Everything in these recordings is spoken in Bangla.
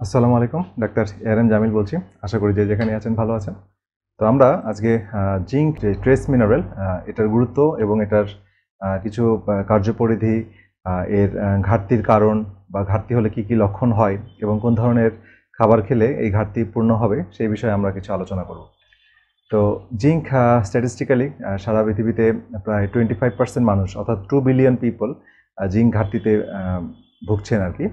আসসালামু আলাইকুম, ডাক্তার এআরএম জামিল বলছি। আশা করি যে যেখানে আছেন ভালো আছেন। তো আমরা আজকে জিঙ্ক যে ট্রেস মিনারেল, এটার গুরুত্ব এবং এটার কিছু কার্যপরিধি, এর ঘাটতির কারণ বা ঘাটতি হলে কি কি লক্ষণ হয় এবং কোন ধরনের খাবার খেলে এই ঘাটতি পূর্ণ হবে সেই বিষয়ে আমরা কিছু আলোচনা করব। তো জিঙ্ক স্ট্যাটিস্টিক্যালি সারা পৃথিবীতে প্রায় 25% মানুষ অর্থাৎ 2 বিলিয়ন পিপল জিঙ্ক ঘাটতিতে ভুগছেন আর কি।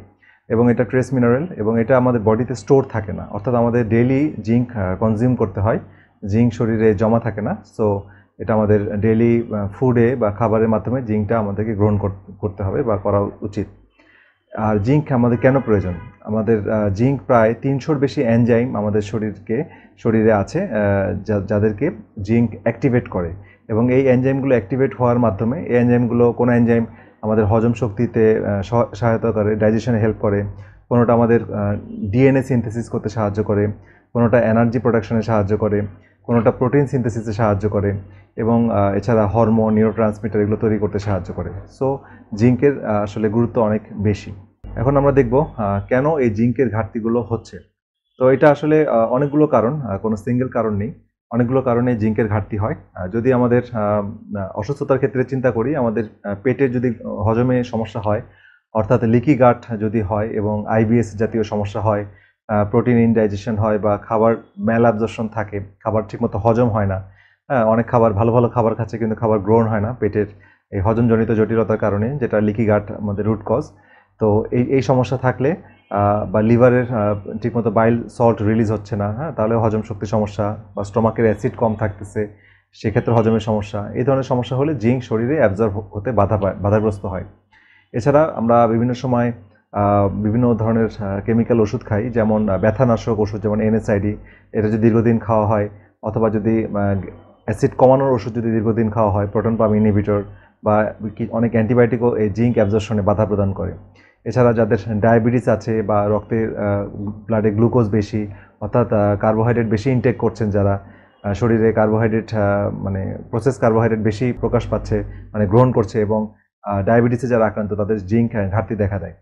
এবং এটা ট্রেস মিনারেল এবং এটা আমাদের বডিতে স্টোর থাকে না, অর্থাৎ আমাদের ডেইলি জিঙ্ক কনজিউম করতে হয়। জিঙ্ক শরীরে জমা থাকে না, সো এটা আমাদের ডেইলি ফুডে বা খাবারের মাধ্যমে জিঙ্কটা আমাদেরকে গ্রহণ করতে হবে বা করা উচিত। আর জিঙ্ক আমাদের কেন প্রয়োজন? আমাদের জিঙ্ক প্রায় 300-র বেশি এনজাইম আমাদের শরীরে আছে, যাদেরকে জিঙ্ক অ্যাক্টিভেট করে। এবং এই এনজাইমগুলো অ্যাক্টিভেট হওয়ার মাধ্যমে এই এনজাইমগুলো কোনো এনজাইম আমাদের হজম শক্তিতে সহায়তা করে, ডাইজেশনে হেল্প করে, কোনোটা আমাদের ডিএনএ সিনথেসিস করতে সাহায্য করে, কোনোটা এনার্জি প্রোডাকশনে সাহায্য করে, কোনোটা প্রোটিন সিনথেসিসে সাহায্য করে এবং এছাড়া হরমোন, নিউরোট্রান্সমিটার এগুলো তৈরি করতে সাহায্য করে। সো জিঙ্কের আসলে গুরুত্ব অনেক বেশি। এখন আমরা দেখব কেন এই জিঙ্কের ঘাটতিগুলো হচ্ছে। তো এটা আসলে অনেকগুলো কারণ, কোনো সিঙ্গেল কারণ নেই। অনেকগুলো কারণে জিঙ্কের ঘাটতি হয়। যদি আমাদের অসুস্থতার ক্ষেত্রে চিন্তা করি, আমাদের পেটের যদি হজমে সমস্যা হয়, অর্থাৎ লিকি গাট যদি হয় এবং আইবিএস জাতীয় সমস্যা হয়, প্রোটিন ইনডাইজেশন হয় বা খাবার ম্যাল অ্যাবজর্পশন থাকে, খাবার ঠিকমতো হজম হয় না। হ্যাঁ, অনেক খাবার ভালো ভালো খাবার খাচ্ছে কিন্তু খাবার গ্রহণ হয় না পেটের এই হজমজনিত জটিলতার কারণে, যেটা লিকি গাট আমাদের রুট কজ। তো এই সমস্যা থাকলে বা লিভারের ঠিকমতো বাইল সল্ট রিলিজ হচ্ছে না, হ্যাঁ, তাহলে হজম শক্তি সমস্যা, বা স্টোমাকের অ্যাসিড কম থাকতেছে, সেক্ষেত্রে হজমের সমস্যা। এই ধরনের সমস্যা হলে জিঙ্ক শরীরে অ্যাবজর্ব হতে বাধাগ্রস্ত হয়। এছাড়া আমরা বিভিন্ন সময় বিভিন্ন ধরনের কেমিক্যাল ওষুধ খাই, যেমন ব্যথানাশক ওষুধ, যেমন এনএসআইডি। এটা যদি দীর্ঘদিন খাওয়া হয়, অথবা যদি অ্যাসিড কমানোর ওষুধ যদি দীর্ঘদিন খাওয়া হয়, প্রোটন পাম্প ইনহিবিটর বা অনেক অ্যান্টিবায়োটিকও এই জিঙ্ক অ্যাবজর্পশনে বাধা প্রদান করে। এছাড়া যাদের ডায়াবেটিস আছে বা রক্তে ব্লাডে গ্লুকোজ বেশি, অর্থাৎ কার্বোহাইড্রেট বেশি ইনটেক করছেন যারা, শরীরে কার্বোহাইড্রেট মানে প্রসেস কার্বোহাইড্রেট বেশি প্রকাশ পাচ্ছে, মানে গ্রহণ করছে, এবং ডায়াবেটিসে যারা আক্রান্ত তাদের জিঙ্ক ঘাটতি দেখা দেয়।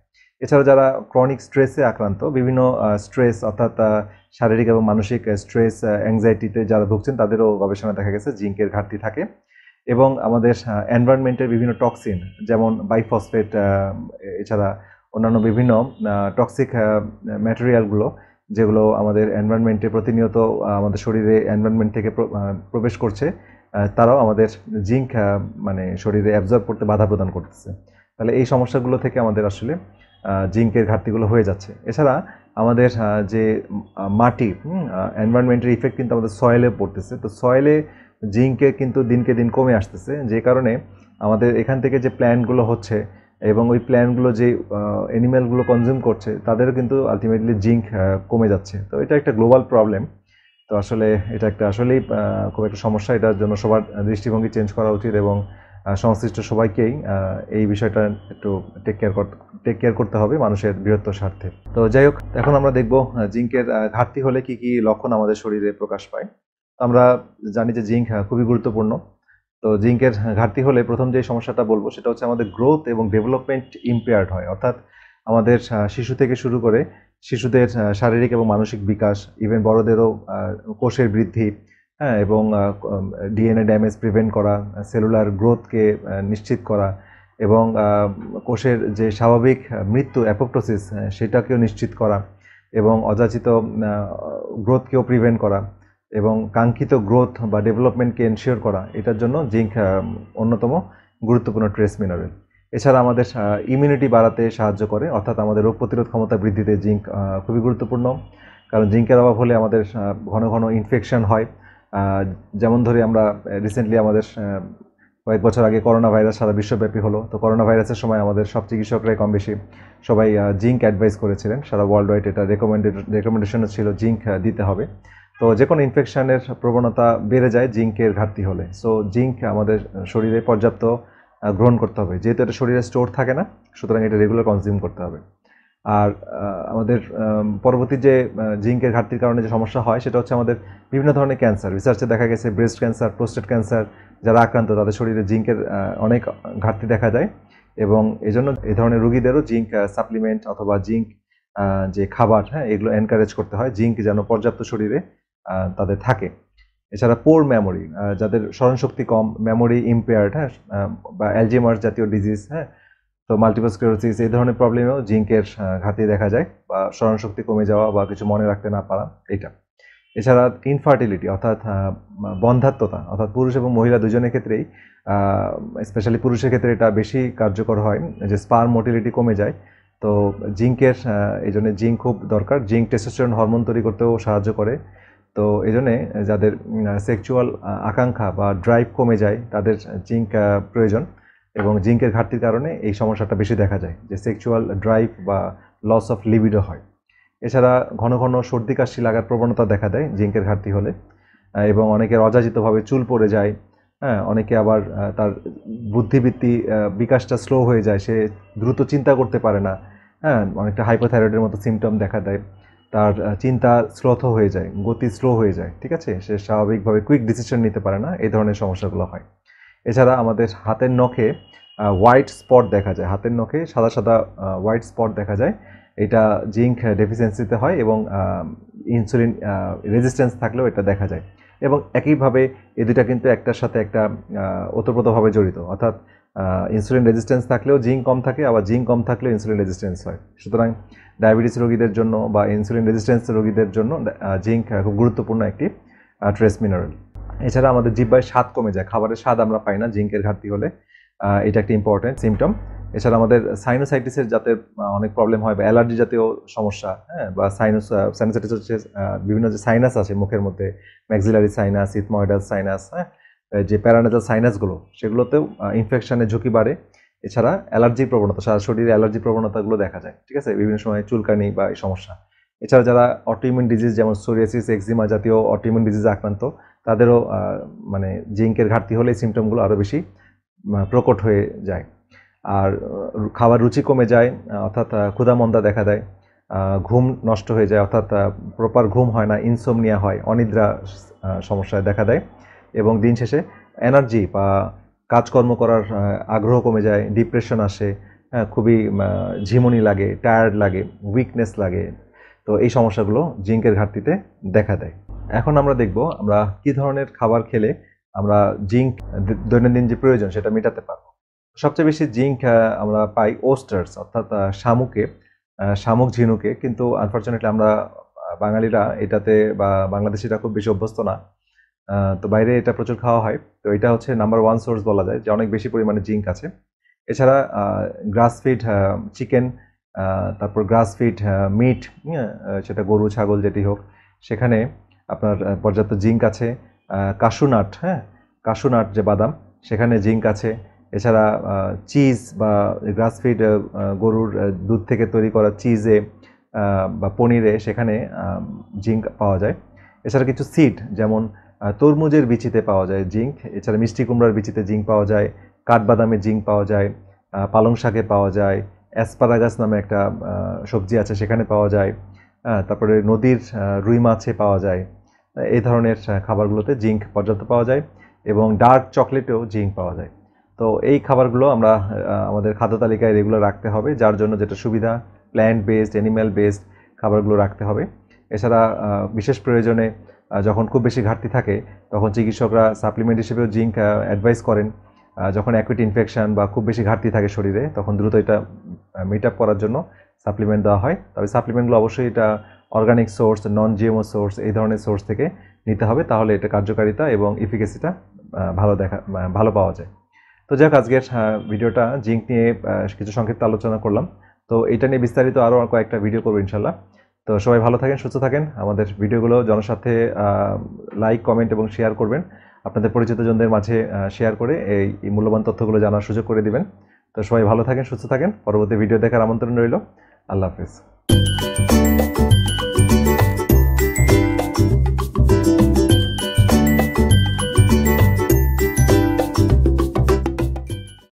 এছাড়া যারা ক্রনিক স্ট্রেসে আক্রান্ত, বিভিন্ন স্ট্রেস অর্থাৎ শারীরিক এবং মানসিক স্ট্রেস, অ্যাংজাইটিতে যারা ভুগছেন, তাদেরও গবেষণা দেখা গেছে জিঙ্কের ঘাটতি থাকে। এবং আমাদের এনভায়রনমেন্টের বিভিন্ন টক্সিন, যেমন বাইফসফেট, এছাড়া অন্যান্য বিভিন্ন টক্সিক ম্যাটেরিয়ালগুলো, যেগুলো আমাদের এনভায়রনমেন্টে প্রতিনিয়ত আমাদের শরীরে এনভায়রনমেন্ট থেকে প্রবেশ করছে, তারাও আমাদের জিঙ্ক মানে শরীরে অ্যাবজর্ব করতে বাধা প্রদান করতেছে। তাহলে এই সমস্যাগুলো থেকে আমাদের আসলে জিঙ্কের ঘাটতিগুলো হয়ে যাচ্ছে। এছাড়া আমাদের যে মাটি, এনভায়রনমেন্টের ইফেক্ট কিন্তু আমাদের সয়েলে পড়তেছে। তো সয়েলে জিঙ্কের কিন্তু দিনকে দিন কমে আসতেছে, যে কারণে আমাদের এখান থেকে যে প্ল্যান্টগুলো হচ্ছে এবং ওই প্ল্যান্টগুলো যে অ্যানিম্যালগুলো কনজিউম করছে, তাদেরও কিন্তু আলটিমেটলি জিঙ্ক কমে যাচ্ছে। তো এটা একটা গ্লোবাল প্রবলেম। তো আসলে এটা একটা আসলেই খুব একটা সমস্যা। এটার জন্য সবার দৃষ্টিভঙ্গি চেঞ্জ করা উচিত এবং সংশ্লিষ্ট সবাইকেই এই বিষয়টা একটু টেক কেয়ার করতে হবে মানুষের বৃহত্তর স্বার্থে। তো যাই হোক, এখন আমরা দেখব জিঙ্কের ঘাটতি হলে কি কি লক্ষণ আমাদের শরীরে প্রকাশ পায়। আমরা জানি যে জিঙ্ক খুবই গুরুত্বপূর্ণ। তো জিঙ্কের ঘাটতি হলে প্রথম যে সমস্যাটা বলবো সেটা হচ্ছে আমাদের গ্রোথ এবং ডেভেলপমেন্ট ইম্পেয়ার্ড হয়, অর্থাৎ আমাদের শিশু থেকে শুরু করে শিশুদের শারীরিক এবং মানসিক বিকাশ, ইভেন বড়দেরও কোষের বৃদ্ধি, হ্যাঁ, এবং ডিএনএ ড্যামেজ প্রিভেন্ট করা, সেলুলার গ্রোথকে নিশ্চিত করা, এবং কোষের যে স্বাভাবিক মৃত্যু অ্যাপোপ্টোসিস সেটাকেও নিশ্চিত করা, এবং অযাচিত গ্রোথকেও প্রিভেন্ট করা, এবং কাঙ্ক্ষিত গ্রোথ বা ডেভেলপমেন্টকে এনশিওর করা, এটার জন্য জিঙ্ক অন্যতম গুরুত্বপূর্ণ ট্রেস মিনারেল। এছাড়া আমাদের ইমিউনিটি বাড়াতে সাহায্য করে, অর্থাৎ আমাদের রোগ প্রতিরোধ ক্ষমতা বৃদ্ধিতে জিঙ্ক খুবই গুরুত্বপূর্ণ। কারণ জিঙ্কের অভাব হলে আমাদের ঘন ঘন ইনফেকশন হয়। যেমন ধরি আমরা রিসেন্টলি আমাদের কয়েক বছর আগে করোনা ভাইরাস সারা বিশ্বব্যাপী হলো। তো করোনা ভাইরাসের সময় আমাদের সব চিকিৎসকরাই কম বেশি সবাই জিঙ্ক অ্যাডভাইস করেছিলেন। সারা ওয়ার্ল্ড ওয়াইড এটা রেকমেন্ডেশনও ছিল জিঙ্ক দিতে হবে। তো যে কোনো ইনফেকশনের প্রবণতা বেড়ে যায় জিঙ্কের ঘাটতি হলে। সো জিঙ্ক আমাদের শরীরে পর্যাপ্ত গ্রহণ করতে হবে, যেহেতু এটা শরীরে স্টোর থাকে না, সুতরাং এটা রেগুলার কনজিউম করতে হবে। আর আমাদের পরবর্তী যে জিঙ্কের ঘাটতির কারণে যে সমস্যা হয় সেটা হচ্ছে আমাদের বিভিন্ন ধরনের ক্যান্সার। রিসার্চে দেখা গেছে ব্রেস্ট ক্যান্সার, প্রোস্টেট ক্যান্সার যারা আক্রান্ত তাদের শরীরে জিঙ্কের অনেক ঘাটতি দেখা যায়, এবং এই জন্য এই ধরনের রোগীদেরও জিঙ্ক সাপ্লিমেন্ট অথবা জিঙ্ক যে খাবার, হ্যাঁ, এগুলো এনকারেজ করতে হয়, জিঙ্ক যেন পর্যাপ্ত শরীরে তাদের থাকে। এছাড়া পোর মেমোরি, যাদের স্মরণশক্তি কম, মেমোরি ইম্পেয়ার্ড, হ্যাঁ, বা অ্যালজেইমার্স জাতীয় ডিজিজ, হ্যাঁ, তো মাল্টিপল স্ক্লেরোসিস এই ধরনের প্রবলেমেও জিঙ্কের ঘাটতি দেখা যায়, বা স্মরণশক্তি কমে যাওয়া বা কিছু মনে রাখতে না পারা এটা। এছাড়া ইনফার্টিলিটি অর্থাৎ বন্ধ্যাত্বতা, অর্থাৎ পুরুষ এবং মহিলা দুজনের ক্ষেত্রেই, স্পেশালি পুরুষের ক্ষেত্রে এটা বেশি কার্যকর হয়, যে স্পার্ম মোটিলিটি কমে যায়। তো জিঙ্কের এই জন্য জিঙ্ক খুব দরকার। জিঙ্ক টেস্টোস্টেরন হরমোন তৈরি করতেও সাহায্য করে। তো এই জন্যে যাদের সেক্সুয়াল আকাঙ্ক্ষা বা ড্রাইভ কমে যায় তাদের জিঙ্ক প্রয়োজন, এবং জিঙ্কের ঘাটতির কারণে এই সমস্যাটা বেশি দেখা যায়, যে সেক্সুয়াল ড্রাইভ বা লস অফ লিবিডো হয়। এছাড়া ঘন ঘন সর্দি কাশি লাগার প্রবণতা দেখা দেয় জিঙ্কের ঘাটতি হলে, এবং অনেকের অযাচিতভাবে চুল পড়ে যায়, হ্যাঁ, অনেকে আবার তার বুদ্ধিবৃত্তি বিকাশটা স্লো হয়ে যায়, সে দ্রুত চিন্তা করতে পারে না, হ্যাঁ, অনেকটা হাইপোথাইরয়েডের মতো সিমটম দেখা দেয়, তার চিন্তা স্লোথ হয়ে যায়, গতি স্লো হয়ে যায়, ঠিক আছে, সে স্বাভাবিকভাবে কুইক ডিসিশন নিতে পারে না, এই ধরনের সমস্যাগুলো হয়। এছাড়া আমাদের হাতের নখে হোয়াইট স্পট দেখা যায়, হাতের নখে সাদা সাদা হোয়াইট স্পট দেখা যায়, এটা জিঙ্ক ডেফিসিয়েন্সিতে হয়, এবং ইনসুলিন রেজিস্ট্যান্স থাকলেও এটা দেখা যায়। এবং একইভাবে এই দুটা কিন্তু একটার সাথে একটা ওতপ্রোতভাবে জড়িত, অর্থাৎ ইনসুলিন রেজিস্ট্যান্স থাকলেও জিঙ্ক কম থাকে, আবার জিঙ্ক কম থাকলেও ইনসুলিন রেজিস্ট্যান্স হয়। সুতরাং ডায়াবেটিস রোগীদের জন্য বা ইনসুলিন রেজিস্ট্যান্স রোগীদের জন্য জিঙ্ক খুব গুরুত্বপূর্ণ একটি ট্রেস মিনারেল। এছাড়া আমাদের জিহ্বায় স্বাদ কমে যায়, খাবারের স্বাদ আমরা পাই না জিঙ্কের ঘাটতি হলে, এটা একটি ইম্পর্টেন্ট সিমটম। এছাড়া আমাদের সাইনোসাইটিসের যাতে অনেক প্রবলেম হয়, বা অ্যালার্জি জাতীয় সমস্যা, হ্যাঁ, বা সাইনোসাইটিস হচ্ছে বিভিন্ন যে সাইনাস আছে মুখের মধ্যে, ম্যাক্সিলারি সাইনাস, ইথময়েডাল সাইনাস, হ্যাঁ, যে প্যারানেজাল সাইনাসগুলো, সেগুলোতেও ইনফেকশনের ঝুঁকি বাড়ে। এছাড়া অ্যালার্জির প্রবণতা, সারা শরীরে অ্যালার্জি প্রবণতাগুলো দেখা যায়, ঠিক আছে, বিভিন্ন সময় চুলকানি বা এই সমস্যা। এছাড়া যারা অটোইমিউন ডিজিজ যেমন সোরিয়াসিস, এক্সিমা জাতীয় অটোইমিউন ডিজিজে আক্রান্ত, তাদেরও মানে জিঙ্কের ঘাটতি হলে এই সিমটমগুলো আরও বেশি প্রকট হয়ে যায়। আর খাবার রুচি কমে যায়, অর্থাৎ ক্ষুধামন্দা দেখা দেয়, ঘুম নষ্ট হয়ে যায়, অর্থাৎ প্রপার ঘুম হয় না, ইনসোমনিয়া হয়, অনিদ্রা সমস্যায় দেখা দেয়, এবং দিন শেষে এনার্জি বা কাজকর্ম করার আগ্রহ কমে যায়, ডিপ্রেশন আসে, খুবই ঝিমুনি লাগে, টায়ার্ড লাগে, উইকনেস লাগে। তো এই সমস্যাগুলো জিঙ্কের ঘাটতিতে দেখা দেয়। এখন আমরা দেখব আমরা কি ধরনের খাবার খেলে আমরা জিঙ্ক দৈনন্দিন যে প্রয়োজন সেটা মেটাতে পারবো। সবচেয়ে বেশি জিঙ্ক আমরা পাই ওস্টার্স, অর্থাৎ শামুকে, শামুক ঝিনুকে, কিন্তু আনফর্চুনেটলি আমরা বাঙালিরা এটাতে বা বাংলাদেশিরা খুব বেশি অভ্যস্ত না, তো বাইরে এটা প্রচুর খাওয়া হয়। তো এটা হচ্ছে নাম্বার ওয়ান সোর্স বলা যায়, যে অনেক বেশি পরিমাণে জিঙ্ক আছে। এছাড়া গ্রাস ফিড চিকেন, তারপর গ্রাস ফিড মিট, সেটা গরু ছাগল যেটি হোক, সেখানে আপনার পর্যাপ্ত জিঙ্ক আছে। কাশু নাট, হ্যাঁ, কাশু নাট যে বাদাম, সেখানে জিঙ্ক আছে। এছাড়া চিজ বা গ্রাস ফিড গরুর দুধ থেকে তৈরি করা চিজে বা পনিরে, সেখানে জিঙ্ক পাওয়া যায়। এছাড়া কিছু সিড, যেমন তরমুজের বিচিতে পাওয়া যায় জিঙ্ক। এছাড়া মিষ্টি কুমড়ার বিচিতে জিঙ্ক পাওয়া যায়, কাঠবাদামে জিঙ্ক পাওয়া যায়, পালং শাকে পাওয়া যায়, অ্যাসপারাগাস নামে একটা সবজি আছে সেখানে পাওয়া যায়, তারপরে নদীর রুই মাছে পাওয়া যায়। এই ধরনের খাবারগুলোতে জিঙ্ক পর্যাপ্ত পাওয়া যায়, এবং ডার্ক চকলেটেও জিঙ্ক পাওয়া যায়। তো এই খাবারগুলো আমরা আমাদের খাদ্য তালিকায় রেগুলার রাখতে হবে, যার জন্য যেটা সুবিধা, প্ল্যান্ট বেসড, অ্যানিম্যাল বেসড খাবারগুলো রাখতে হবে। এছাড়া বিশেষ প্রয়োজনে যখন খুব বেশি ঘাটতি থাকে তখন চিকিৎসকরা সাপ্লিমেন্ট হিসেবেও জিঙ্ক অ্যাডভাইস করেন। যখন অ্যাকুইট ইনফেকশন বা খুব বেশি ঘাটতি থাকে শরীরে, তখন দ্রুত এটা মিট আপ করার জন্য সাপ্লিমেন্ট দেওয়া হয়। তবে সাপ্লিমেন্টগুলো অবশ্যই এটা অর্গানিক সোর্স, নন জিএমও সোর্স, এই ধরনের সোর্স থেকে নিতে হবে, তাহলে এটা কার্যকারিতা এবং এফিকেসিটা ভালো পাওয়া যায়। তো যাক, আজকের ভিডিওটা জিঙ্ক নিয়ে কিছু সংক্ষিপ্ত আলোচনা করলাম। তো এটা নিয়ে বিস্তারিত আরও কয়েকটা ভিডিও করবো ইনশাল্লাহ। তো সবাই ভালো থাকেন, সুস্থ থাকেন। আমাদের ভিডিওগুলো জনস্বার্থে লাইক, কমেন্ট এবং শেয়ার করবেন। আপনাদের পরিচিতজনদের মাঝে শেয়ার করে এই মূল্যবান তথ্যগুলো জানার সুযোগ করে দিবেন। তো সবাই ভালো থাকেন, সুস্থ থাকেন। পরবর্তী ভিডিও দেখার আমন্ত্রণ রইল। আল্লাহ হাফেজ।